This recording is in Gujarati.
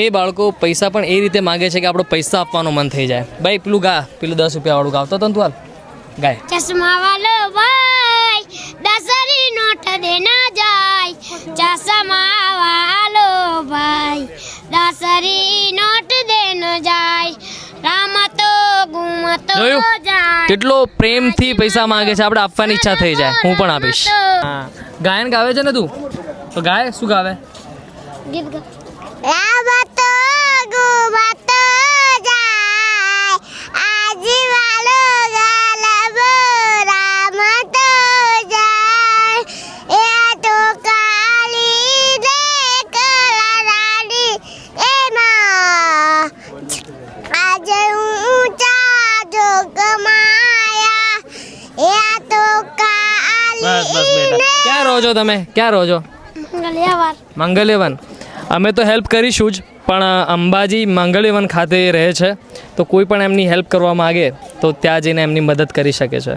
એ બાળકો પૈસા પણ એ રીતે માગે છે કે આપણો પૈસા આપવાનો મન થઈ જાય. ભાઈ પેલું ગા, પેલું 10 રૂપિયા વાળું ગાવતો તો તું હાલ ગાય. ચશ્મા વાલો ભાઈ 10 નોટ દેના જાય, ચશ્મા વાલો ભાઈ 10 નોટ દેના જાય, રામતો ગુમતો જોયું? જાય. કેટલો પ્રેમથી પૈસા માંગે છે, આપણે આપવાની ઈચ્છા થઈ જાય. હું પણ આપીશ. હા, ગાયન ગાવે છે ને તું? તો ગાય શું ગાવે? ગીત ગા. રામતો ગુમતો જાય, આજી વાલો ગાલબો રામતો જાય, એ તો કાલી દે કલારાડી એમાં આજે ઊંચા જોગમાયા, એ તો કાલી. બસ બસ બેટા. ક્યાં રહો છો તમે? ક્યાં રહો છો? મંગલિયાવાર. મંગલ્યવન. અમે તો હેલ્પ કરીશું જ, પણ અંબાજી મંગલ્યવન ખાતે રહે છે, તો કોઈ પણ એમની હેલ્પ કરવા માગે તો ત્યાં જઈને એમની મદદ કરી શકે છે.